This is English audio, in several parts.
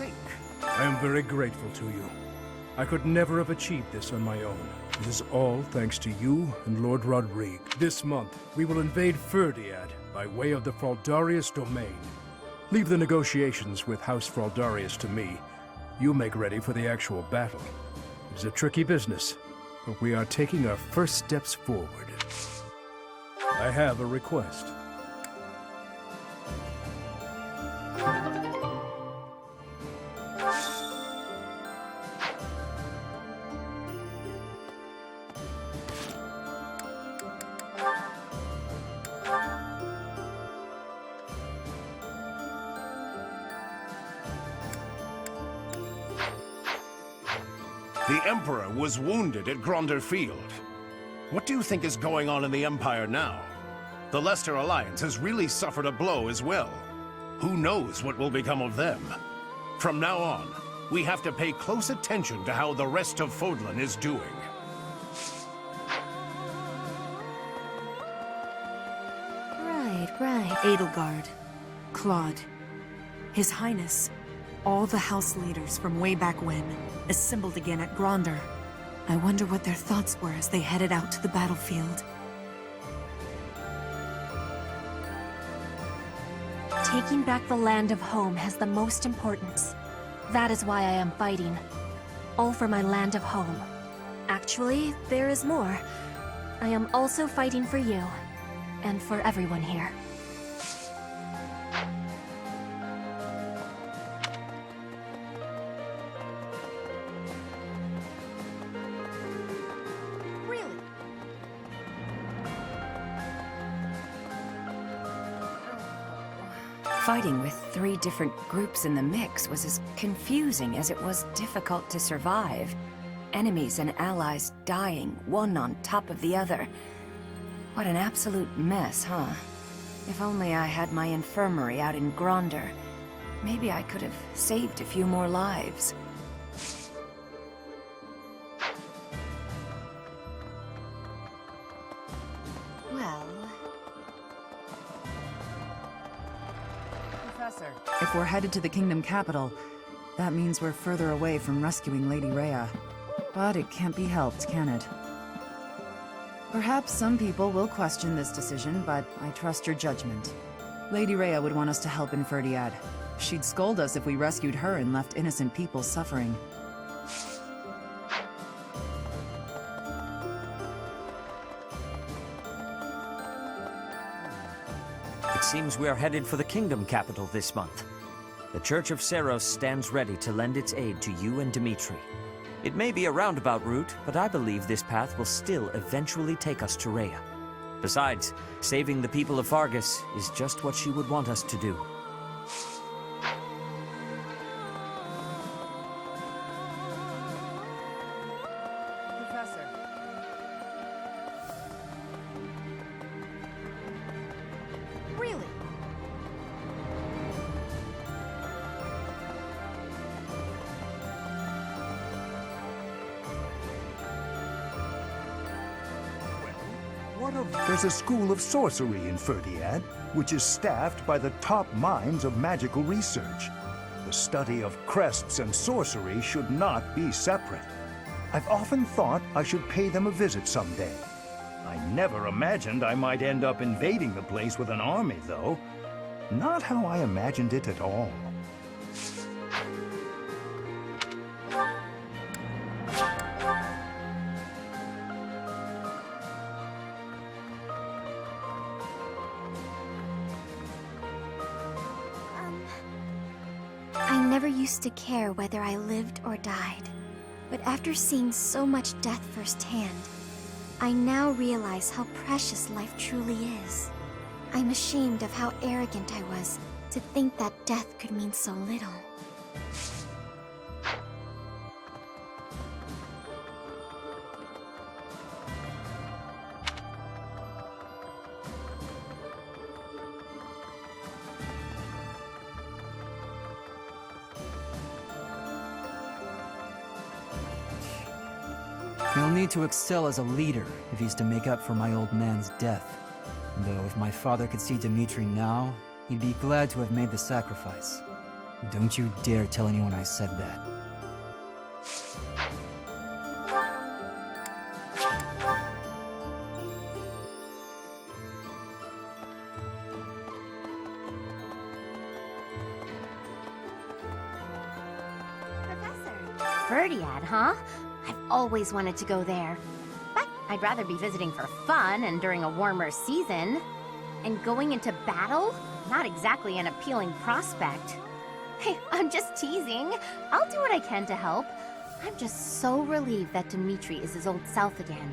think. I am very grateful to you. I could never have achieved this on my own. It is all thanks to you and Lord Rodrigue. This month, we will invade Ferdiad by way of the Fraldarius domain. Leave the negotiations with House Fraldarius to me. You make ready for the actual battle. It is a tricky business, but we are taking our first steps forward. I have a request. The Emperor was wounded at Gronder Field. What do you think is going on in the Empire now? The Leicester Alliance has really suffered a blow as well. Who knows what will become of them? From now on, we have to pay close attention to how the rest of Fodlan is doing. Right. Edelgard, Claude, His Highness, all the house leaders from way back when, assembled again at Gronder. I wonder what their thoughts were as they headed out to the battlefield. Taking back the land of home has the most importance. That is why I am fighting. All for my land of home. Actually, there is more. I am also fighting for you. And for everyone here. Fighting with 3 different groups in the mix was as confusing as it was difficult to survive. Enemies and allies dying, one on top of the other. What an absolute mess, huh? If only I had my infirmary out in Gronder. Maybe I could have saved a few more lives. Well... Professor, if we're headed to the Kingdom capital, that means we're further away from rescuing Lady Rhea. But it can't be helped, can it? Perhaps some people will question this decision, but I trust your judgment. Lady Rhea would want us to help in Ferdiad. She'd scold us if we rescued her and left innocent people suffering. It seems we are headed for the Kingdom capital this month. The Church of Seros stands ready to lend its aid to you and Dimitri. It may be a roundabout route, but I believe this path will still eventually take us to Rhea. Besides, saving the people of Fargus is just what she would want us to do. Professor. Really? There's a school of sorcery in Ferdiad, which is staffed by the top minds of magical research. The study of crests and sorcery should not be separate. I've often thought I should pay them a visit someday. I never imagined I might end up invading the place with an army, though. Not how I imagined it at all. I never used to care whether I lived or died. But after seeing so much death firsthand, I now realize how precious life truly is. I'm ashamed of how arrogant I was to think that death could mean so little. He'll need to excel as a leader if he's to make up for my old man's death. Though if my father could see Dimitri now, he'd be glad to have made the sacrifice. Don't you dare tell anyone I said that. Verdiad, huh? I've always wanted to go there. But I'd rather be visiting for fun and during a warmer season. And going into battle? Not exactly an appealing prospect. Hey, I'm just teasing. I'll do what I can to help. I'm just so relieved that Dimitri is his old self again.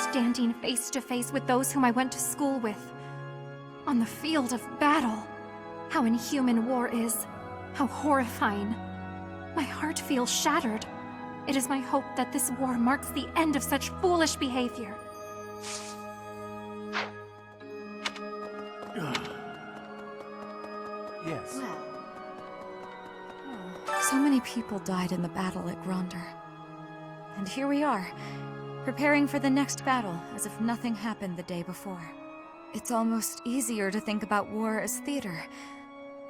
Standing face to face with those whom I went to school with. On the field of battle. How inhuman war is. How horrifying. My heart feels shattered. It is my hope that this war marks the end of such foolish behavior. Yes. So many people died in the battle at Gronder. And here we are, preparing for the next battle as if nothing happened the day before. It's almost easier to think about war as theater,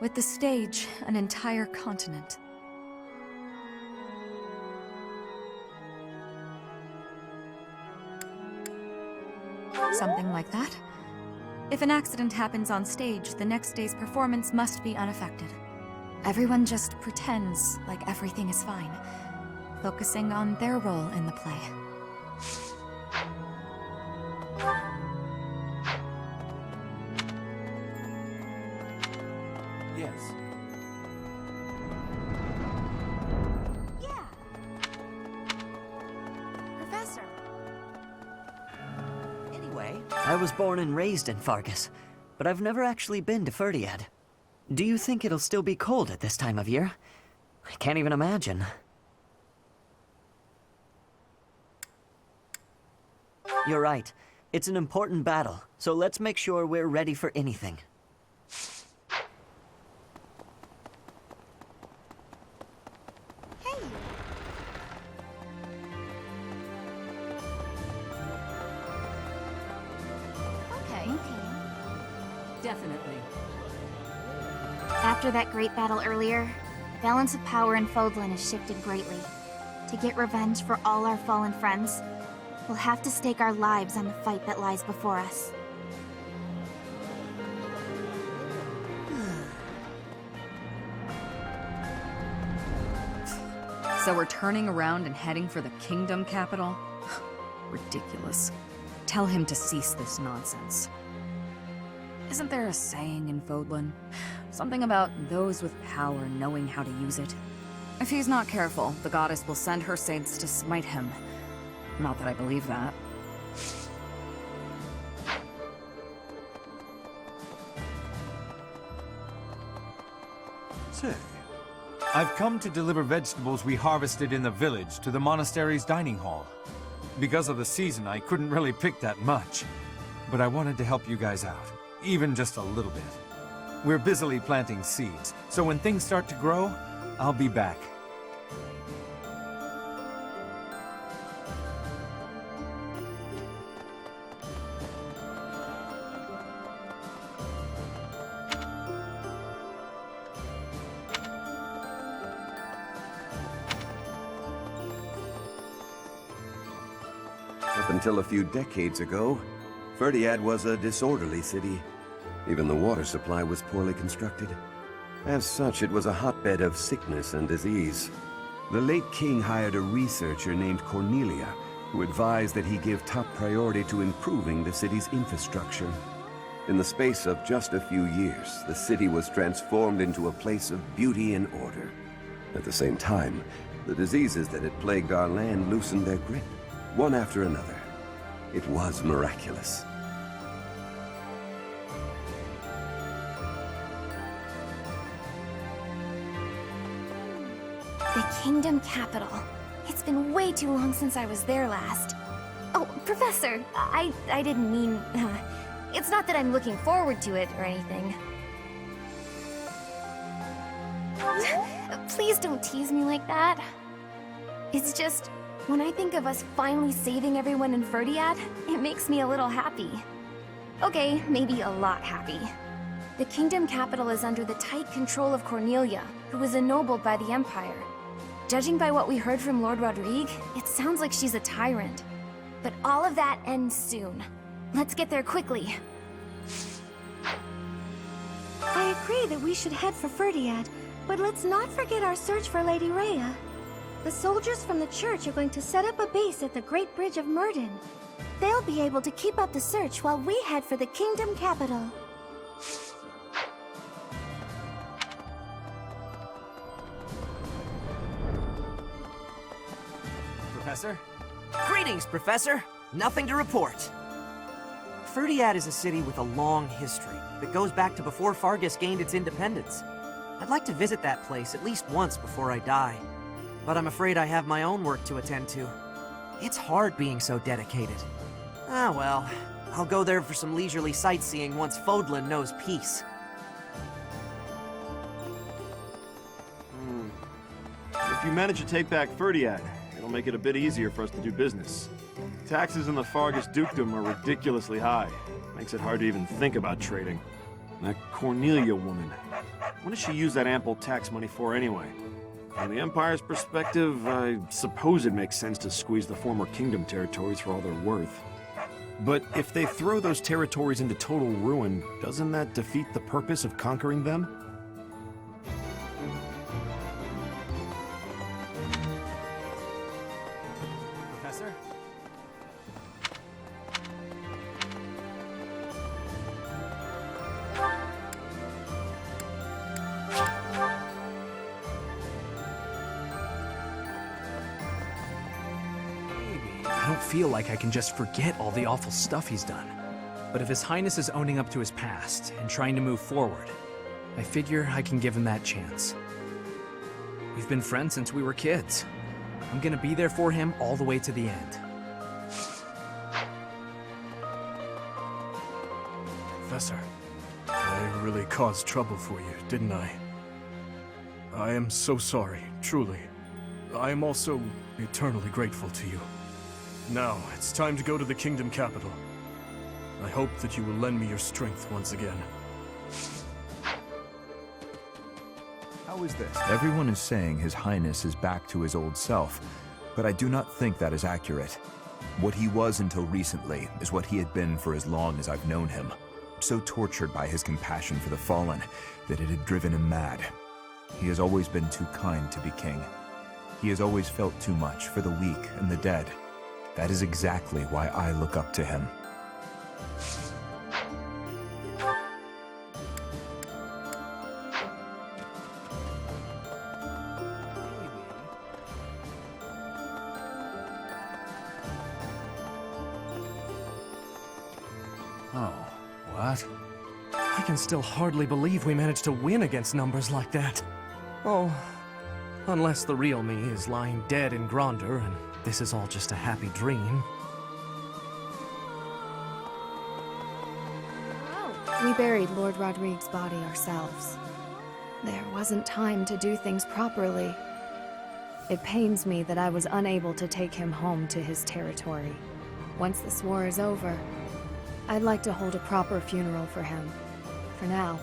with the stage an entire continent. Something like that. If an accident happens on stage, the next day's performance must be unaffected. Everyone just pretends like everything is fine, focusing on their role in the play. Yes. Yeah. Professor. Anyway, I was born and raised in Fargus, but I've never actually been to Ferdiad. Do you think it'll still be cold at this time of year? I can't even imagine. You're right. It's an important battle, so let's make sure we're ready for anything. Definitely. After that great battle earlier, the balance of power in Fodlan has shifted greatly. To get revenge for all our fallen friends, we'll have to stake our lives on the fight that lies before us. So we're turning around and heading for the kingdom capital? Ridiculous. Tell him to cease this nonsense. Isn't there a saying in Fodlan? Something about those with power knowing how to use it? If he's not careful, the goddess will send her saints to smite him. Not that I believe that. Say, I've come to deliver vegetables we harvested in the village to the monastery's dining hall. Because of the season, I couldn't really pick that much. But I wanted to help you guys out, even just a little bit. We're busily planting seeds, so when things start to grow, I'll be back. Up until a few decades ago, Ferdiad was a disorderly city. Even the water supply was poorly constructed. As such, it was a hotbed of sickness and disease. The late king hired a researcher named Cornelia, who advised that he give top priority to improving the city's infrastructure. In the space of just a few years, the city was transformed into a place of beauty and order. At the same time, the diseases that had plagued our land loosened their grip, one after another. It was miraculous. The kingdom capital. It's been way too long since I was there last. Oh, Professor, I didn't mean... it's not that I'm looking forward to it or anything. Please don't tease me like that. It's just, when I think of us finally saving everyone in Ferdiad, it makes me a little happy. Okay, maybe a lot happy. The kingdom capital is under the tight control of Cornelia, who was ennobled by the Empire. Judging by what we heard from Lord Rodrigue, it sounds like she's a tyrant. But all of that ends soon. Let's get there quickly. I agree that we should head for Ferdiad, but let's not forget our search for Lady Rhea. The soldiers from the church are going to set up a base at the Great Bridge of Myrden. They'll be able to keep up the search while we head for the kingdom capital. Professor? Greetings, Professor! Nothing to report. Ferdiad is a city with a long history that goes back to before Fargus gained its independence. I'd like to visit that place at least once before I die, but I'm afraid I have my own work to attend to. It's hard being so dedicated. Ah well, I'll go there for some leisurely sightseeing once Fodlan knows peace. If you manage to take back Ferdiad, it'll make it a bit easier for us to do business. Taxes in the Fargus dukedom are ridiculously high. Makes it hard to even think about trading. That Cornelia woman, what does she use that ample tax money for anyway? From the Empire's perspective, I suppose it makes sense to squeeze the former kingdom territories for all they're worth. But if they throw those territories into total ruin, doesn't that defeat the purpose of conquering them? Professor? I don't feel like I can just forget all the awful stuff he's done. But if His Highness is owning up to his past and trying to move forward, I figure I can give him that chance. We've been friends since we were kids. I'm gonna be there for him all the way to the end. Professor, I really caused trouble for you, didn't I? I am so sorry, truly. I am also eternally grateful to you. Now, it's time to go to the kingdom capital. I hope that you will lend me your strength once again. How is this? Everyone is saying His Highness is back to his old self, but I do not think that is accurate. What he was until recently is what he had been for as long as I've known him. So tortured by his compassion for the fallen that it had driven him mad. He has always been too kind to be king. He has always felt too much for the weak and the dead. That is exactly why I look up to him. Oh, what? I can still hardly believe we managed to win against numbers like that. Oh, unless the real me is lying dead in Gronder and this is all just a happy dream. We buried Lord Rodrigue's body ourselves. There wasn't time to do things properly. It pains me that I was unable to take him home to his territory. Once this war is over, I'd like to hold a proper funeral for him. For now,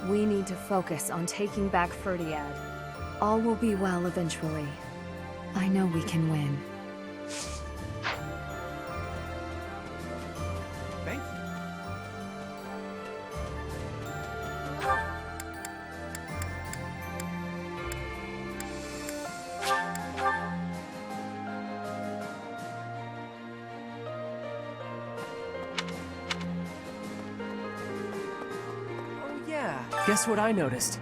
we need to focus on taking back Ferdiad. All will be well eventually. I know we can win. Thank you. Guess what I noticed?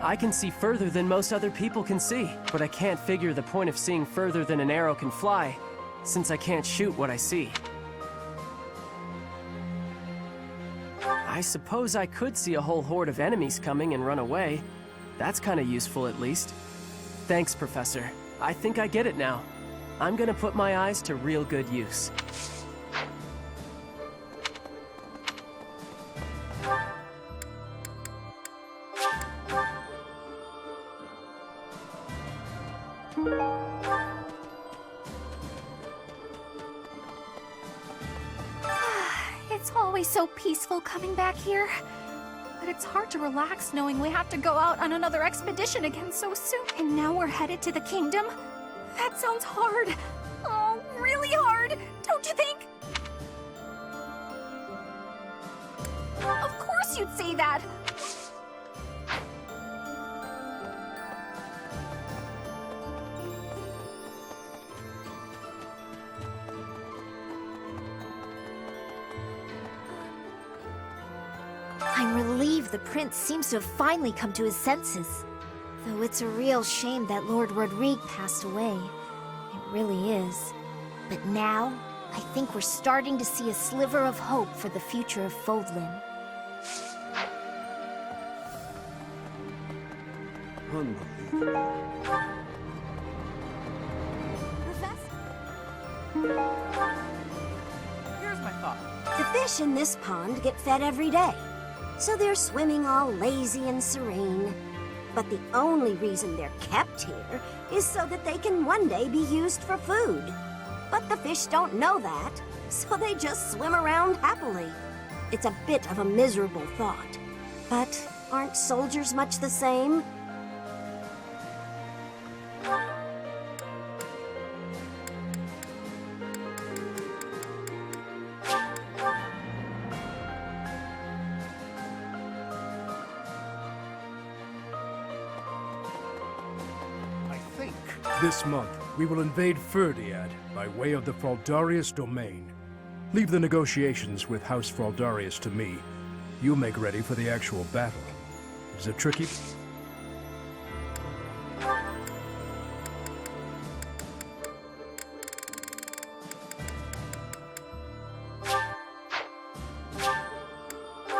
I can see further than most other people can see, but I can't figure the point of seeing further than an arrow can fly, since I can't shoot what I see. I suppose I could see a whole horde of enemies coming and run away. That's kinda useful at least. Thanks, Professor. I think I get it now. I'm gonna put my eyes to real good use. It's always so peaceful coming back here. But it's hard to relax knowing we have to go out on another expedition again so soon. And now we're headed to the kingdom? That sounds hard. Oh, really hard, don't you think? Of course you'd say that! I'm relieved the prince seems to have finally come to his senses. Though it's a real shame that Lord Rodrigue passed away. It really is. But now, I think we're starting to see a sliver of hope for the future of Fodlan. Unbelievable. Here's my thought. The fish in this pond get fed every day, so they're swimming all lazy and serene. But the only reason they're kept here is so that they can one day be used for food. But the fish don't know that, so they just swim around happily. It's a bit of a miserable thought. But aren't soldiers much the same? This month, we will invade Ferdiad by way of the Fraldarius domain. Leave the negotiations with House Fraldarius to me. You make ready for the actual battle. Is it tricky?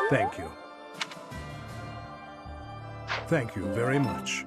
Thank you. Thank you very much.